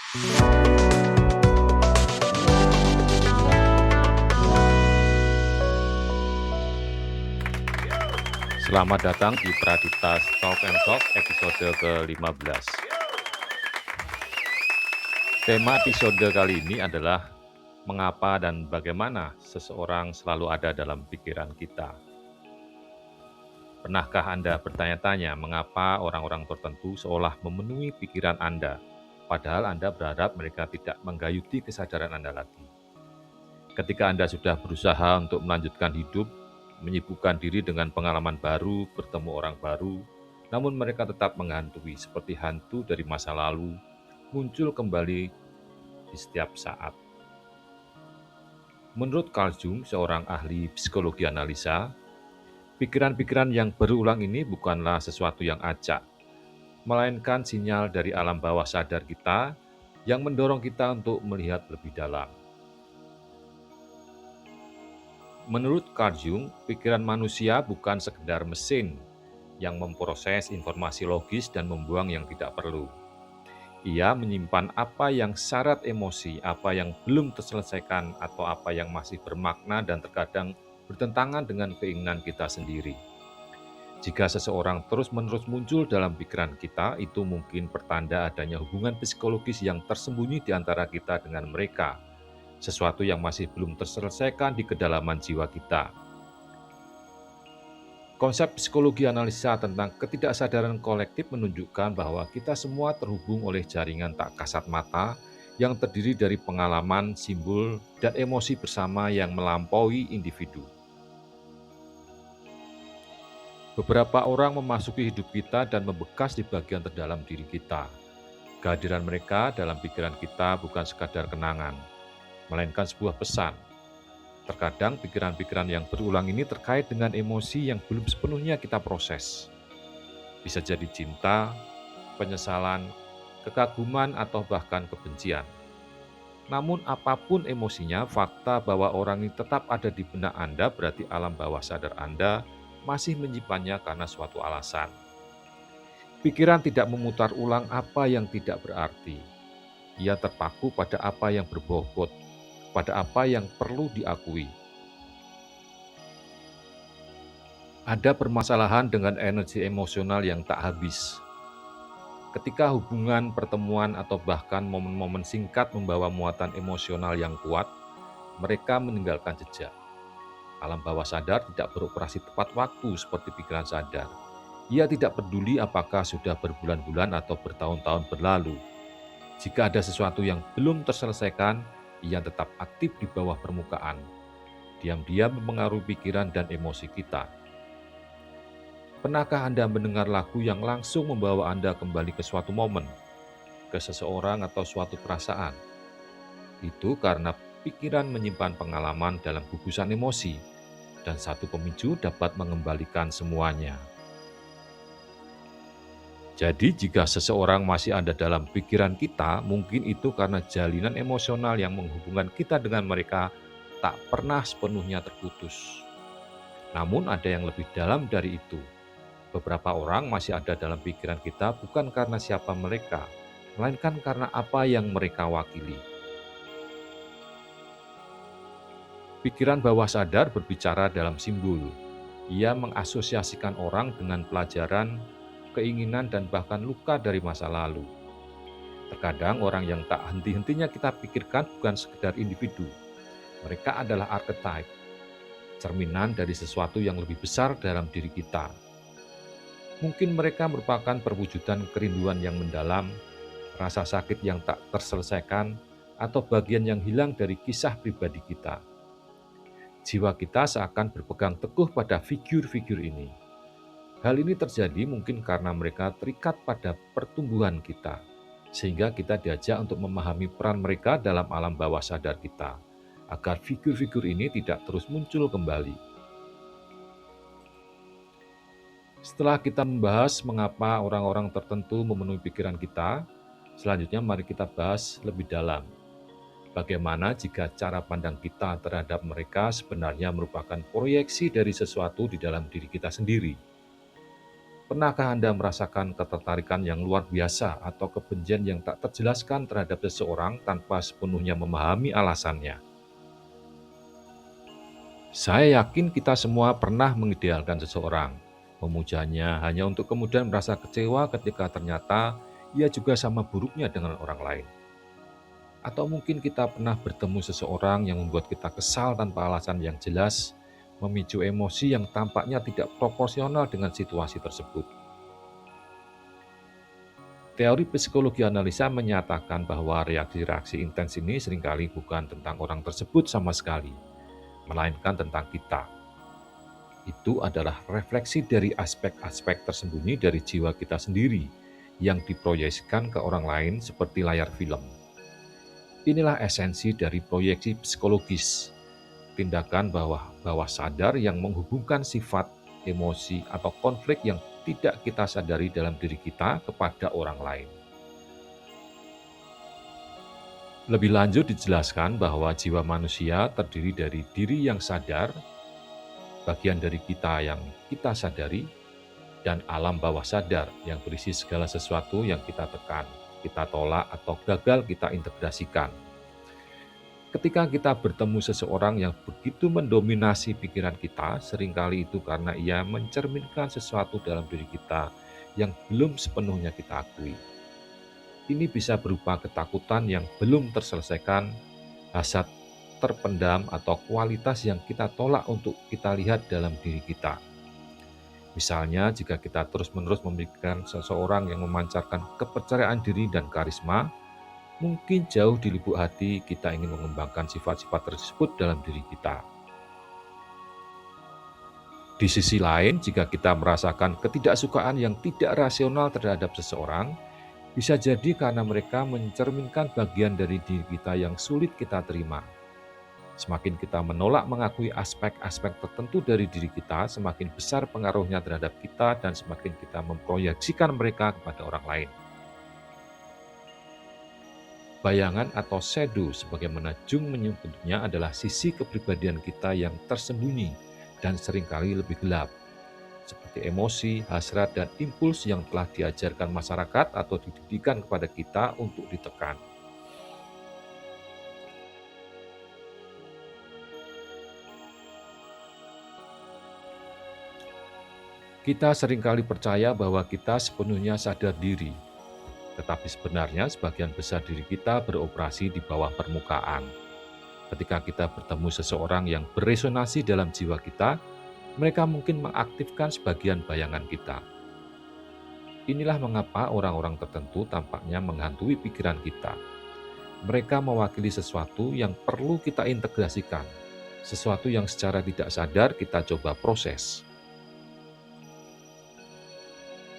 Selamat datang di Praditas Talk and Talk episode ke-15. Tema episode kali ini adalah mengapa dan bagaimana seseorang selalu ada dalam pikiran kita. Pernahkah Anda bertanya-tanya mengapa orang-orang tertentu seolah memenuhi pikiran Anda, padahal Anda berharap mereka tidak menggayuti kesadaran Anda lagi? Ketika Anda sudah berusaha untuk melanjutkan hidup, menyibukkan diri dengan pengalaman baru, bertemu orang baru, namun mereka tetap menghantui seperti hantu dari masa lalu, muncul kembali di setiap saat. Menurut Carl Jung, seorang ahli psikologi analisa, pikiran-pikiran yang berulang ini bukanlah sesuatu yang acak, melainkan sinyal dari alam bawah sadar kita yang mendorong kita untuk melihat lebih dalam. Menurut Carl Jung, pikiran manusia bukan sekedar mesin yang memproses informasi logis dan membuang yang tidak perlu. Ia menyimpan apa yang syarat emosi, apa yang belum terselesaikan, atau apa yang masih bermakna dan terkadang bertentangan dengan keinginan kita sendiri. Jika seseorang terus-menerus muncul dalam pikiran kita, itu mungkin pertanda adanya hubungan psikologis yang tersembunyi di antara kita dengan mereka, sesuatu yang masih belum terselesaikan di kedalaman jiwa kita. Konsep psikologi analisa tentang ketidaksadaran kolektif menunjukkan bahwa kita semua terhubung oleh jaringan tak kasat mata yang terdiri dari pengalaman, simbol, dan emosi bersama yang melampaui individu. Beberapa orang memasuki hidup kita dan membekas di bagian terdalam diri kita. Kehadiran mereka dalam pikiran kita bukan sekadar kenangan, melainkan sebuah pesan. Terkadang pikiran-pikiran yang berulang ini terkait dengan emosi yang belum sepenuhnya kita proses. Bisa jadi cinta, penyesalan, kekaguman, atau bahkan kebencian. Namun apapun emosinya, fakta bahwa orang ini tetap ada di benak Anda berarti alam bawah sadar Anda masih menyimpannya karena suatu alasan. Pikiran tidak memutar ulang apa yang tidak berarti. Ia terpaku pada apa yang berbobot, pada apa yang perlu diakui. Ada permasalahan dengan energi emosional yang tak habis. Ketika hubungan, pertemuan, atau bahkan momen-momen singkat membawa muatan emosional yang kuat, mereka meninggalkan jejak. Alam bawah sadar tidak beroperasi tepat waktu seperti pikiran sadar. Ia tidak peduli apakah sudah berbulan-bulan atau bertahun-tahun berlalu. Jika ada sesuatu yang belum terselesaikan, ia tetap aktif di bawah permukaan. Diam-diam mempengaruhi pikiran dan emosi kita. Pernahkah Anda mendengar lagu yang langsung membawa Anda kembali ke suatu momen, ke seseorang atau suatu perasaan? Itu karena pikiran menyimpan pengalaman dalam gugusan emosi, dan satu pemicu dapat mengembalikan semuanya. Jadi jika seseorang masih ada dalam pikiran kita, mungkin itu karena jalinan emosional yang menghubungkan kita dengan mereka tak pernah sepenuhnya terputus. Namun ada yang lebih dalam dari itu. Beberapa orang masih ada dalam pikiran kita bukan karena siapa mereka, melainkan karena apa yang mereka wakili. Pikiran bawah sadar berbicara dalam simbol. Ia mengasosiasikan orang dengan pelajaran, keinginan, dan bahkan luka dari masa lalu. Terkadang orang yang tak henti-hentinya kita pikirkan bukan sekedar individu. Mereka adalah archetype, cerminan dari sesuatu yang lebih besar dalam diri kita. Mungkin mereka merupakan perwujudan kerinduan yang mendalam, rasa sakit yang tak terselesaikan, atau bagian yang hilang dari kisah pribadi kita. Jiwa kita seakan berpegang teguh pada figur-figur ini. Hal ini terjadi mungkin karena mereka terikat pada pertumbuhan kita, sehingga kita diajak untuk memahami peran mereka dalam alam bawah sadar kita, agar figur-figur ini tidak terus muncul kembali. Setelah kita membahas mengapa orang-orang tertentu memenuhi pikiran kita, selanjutnya mari kita bahas lebih dalam. Bagaimana jika cara pandang kita terhadap mereka sebenarnya merupakan proyeksi dari sesuatu di dalam diri kita sendiri? Pernahkah Anda merasakan ketertarikan yang luar biasa atau kebencian yang tak terjelaskan terhadap seseorang tanpa sepenuhnya memahami alasannya? Saya yakin kita semua pernah mengidealkan seseorang, memujanya hanya untuk kemudian merasa kecewa ketika ternyata ia juga sama buruknya dengan orang lain. Atau mungkin kita pernah bertemu seseorang yang membuat kita kesal tanpa alasan yang jelas, memicu emosi yang tampaknya tidak proporsional dengan situasi tersebut. Teori psikologi analisa menyatakan bahwa reaksi-reaksi intens ini seringkali bukan tentang orang tersebut sama sekali, melainkan tentang kita. Itu adalah refleksi dari aspek-aspek tersembunyi dari jiwa kita sendiri yang diproyeksikan ke orang lain seperti layar film. Inilah esensi dari proyeksi psikologis, tindakan bawah sadar yang menghubungkan sifat, emosi, atau konflik yang tidak kita sadari dalam diri kita kepada orang lain. Lebih lanjut dijelaskan bahwa jiwa manusia terdiri dari diri yang sadar, bagian dari kita yang kita sadari, dan alam bawah sadar yang berisi segala sesuatu yang kita tekan, kita tolak, atau gagal kita integrasikan. Ketika kita bertemu seseorang yang begitu mendominasi pikiran kita, seringkali itu karena ia mencerminkan sesuatu dalam diri kita yang belum sepenuhnya kita akui. Ini bisa berupa ketakutan yang belum terselesaikan, hasad terpendam, atau kualitas yang kita tolak untuk kita lihat dalam diri kita. Misalnya, jika kita terus-menerus memikirkan seseorang yang memancarkan kepercayaan diri dan karisma, mungkin jauh di lubuk hati kita ingin mengembangkan sifat-sifat tersebut dalam diri kita. Di sisi lain, jika kita merasakan ketidaksukaan yang tidak rasional terhadap seseorang, bisa jadi karena mereka mencerminkan bagian dari diri kita yang sulit kita terima. Semakin kita menolak mengakui aspek-aspek tertentu dari diri kita, semakin besar pengaruhnya terhadap kita dan semakin kita memproyeksikan mereka kepada orang lain. Bayangan atau shadow sebagaimana Jung menyebutnya adalah sisi kepribadian kita yang tersembunyi dan seringkali lebih gelap, seperti emosi, hasrat, dan impuls yang telah diajarkan masyarakat atau dididikan kepada kita untuk ditekan. Kita seringkali percaya bahwa kita sepenuhnya sadar diri, tetapi sebenarnya sebagian besar diri kita beroperasi di bawah permukaan. Ketika kita bertemu seseorang yang beresonansi dalam jiwa kita, mereka mungkin mengaktifkan sebagian bayangan kita. Inilah mengapa orang-orang tertentu tampaknya menghantui pikiran kita. Mereka mewakili sesuatu yang perlu kita integrasikan, sesuatu yang secara tidak sadar kita coba proses.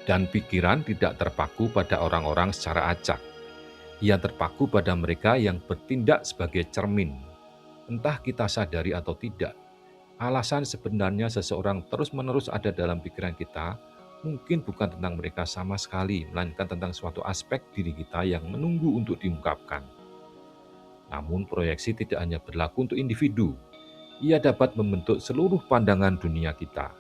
Dan pikiran tidak terpaku pada orang-orang secara acak. Ia terpaku pada mereka yang bertindak sebagai cermin. Entah kita sadari atau tidak, alasan sebenarnya seseorang terus-menerus ada dalam pikiran kita mungkin bukan tentang mereka sama sekali, melainkan tentang suatu aspek diri kita yang menunggu untuk diungkapkan. Namun proyeksi tidak hanya berlaku untuk individu, ia dapat membentuk seluruh pandangan dunia kita.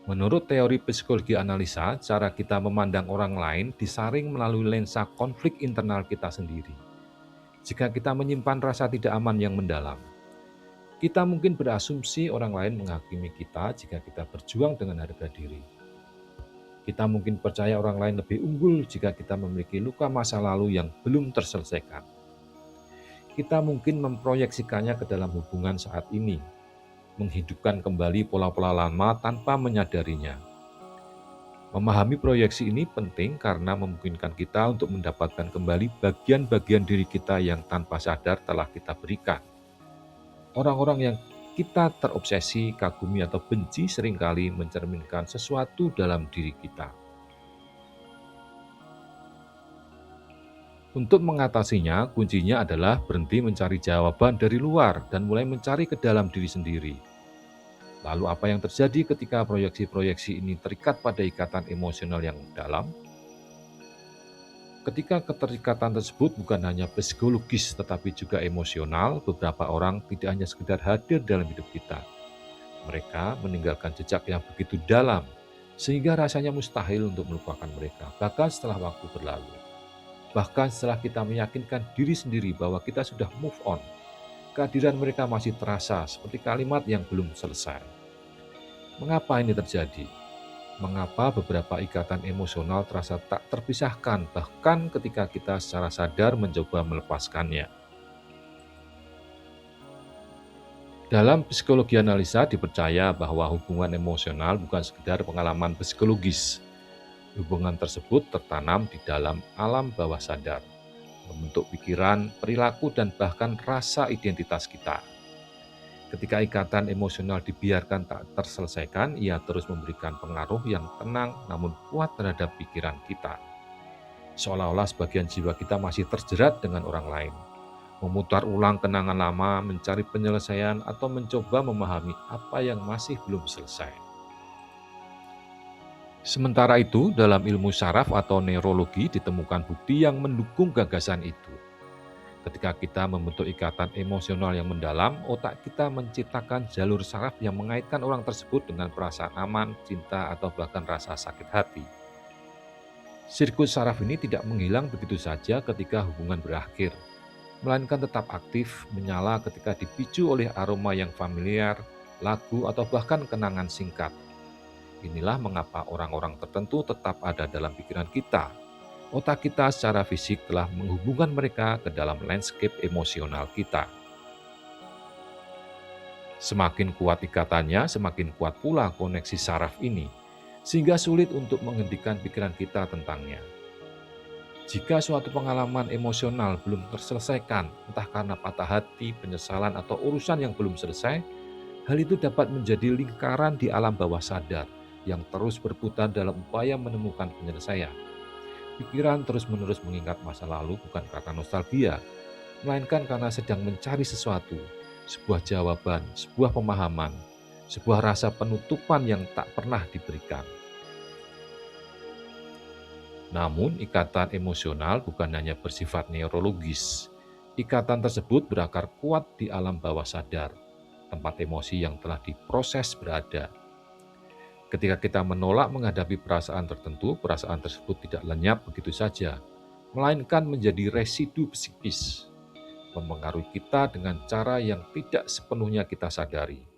Menurut teori psikologi analisa, cara kita memandang orang lain disaring melalui lensa konflik internal kita sendiri. Jika kita menyimpan rasa tidak aman yang mendalam, kita mungkin berasumsi orang lain menghakimi kita jika kita berjuang dengan harga diri. Kita mungkin percaya orang lain lebih unggul jika kita memiliki luka masa lalu yang belum terselesaikan. Kita mungkin memproyeksikannya ke dalam hubungan saat ini, menghidupkan kembali pola-pola lama tanpa menyadarinya. Memahami proyeksi ini penting karena memungkinkan kita untuk mendapatkan kembali bagian-bagian diri kita yang tanpa sadar telah kita berikan. Orang-orang yang kita terobsesi, kagumi, atau benci seringkali mencerminkan sesuatu dalam diri kita. Untuk mengatasinya, kuncinya adalah berhenti mencari jawaban dari luar dan mulai mencari ke dalam diri sendiri. Lalu apa yang terjadi ketika proyeksi-proyeksi ini terikat pada ikatan emosional yang dalam? Ketika keterikatan tersebut bukan hanya psikologis tetapi juga emosional, beberapa orang tidak hanya sekedar hadir dalam hidup kita, Mereka meninggalkan jejak yang begitu dalam, sehingga rasanya mustahil untuk melupakan mereka, bahkan setelah waktu berlalu. Bahkan setelah kita meyakinkan diri sendiri bahwa kita sudah move on, kehadiran mereka masih terasa seperti kalimat yang belum selesai. Mengapa ini terjadi? Mengapa beberapa ikatan emosional terasa tak terpisahkan bahkan ketika kita secara sadar mencoba melepaskannya? Dalam psikologi analisa dipercaya bahwa hubungan emosional bukan sekedar pengalaman psikologis. Hubungan tersebut tertanam di dalam alam bawah sadar, membentuk pikiran, perilaku, dan bahkan rasa identitas kita. Ketika ikatan emosional dibiarkan tak terselesaikan, ia terus memberikan pengaruh yang tenang namun kuat terhadap pikiran kita. Seolah-olah sebagian jiwa kita masih terjerat dengan orang lain, memutar ulang kenangan lama, mencari penyelesaian, atau mencoba memahami apa yang masih belum selesai. Sementara itu, dalam ilmu saraf atau neurologi ditemukan bukti yang mendukung gagasan itu. Ketika kita membentuk ikatan emosional yang mendalam, otak kita menciptakan jalur saraf yang mengaitkan orang tersebut dengan perasaan aman, cinta, atau bahkan rasa sakit hati. Sirkus saraf ini tidak menghilang begitu saja ketika hubungan berakhir, melainkan tetap aktif menyala ketika dipicu oleh aroma yang familiar, lagu, atau bahkan kenangan singkat. Inilah mengapa orang-orang tertentu tetap ada dalam pikiran kita. Otak kita secara fisik telah menghubungkan mereka ke dalam landscape emosional kita. Semakin kuat ikatannya, semakin kuat pula koneksi saraf ini, sehingga sulit untuk menghentikan pikiran kita tentangnya. Jika suatu pengalaman emosional belum terselesaikan, entah karena patah hati, penyesalan, atau urusan yang belum selesai, hal itu dapat menjadi lingkaran di alam bawah sadar yang terus berputar dalam upaya menemukan penyelesaian. Pikiran terus-menerus mengingat masa lalu bukan karena nostalgia, melainkan karena sedang mencari sesuatu, sebuah jawaban, sebuah pemahaman, sebuah rasa penutupan yang tak pernah diberikan. Namun, ikatan emosional bukan hanya bersifat neurologis. Ikatan tersebut berakar kuat di alam bawah sadar, tempat emosi yang telah diproses berada. Ketika kita menolak menghadapi perasaan tertentu, perasaan tersebut tidak lenyap begitu saja, melainkan menjadi residu psikis, mempengaruhi kita dengan cara yang tidak sepenuhnya kita sadari.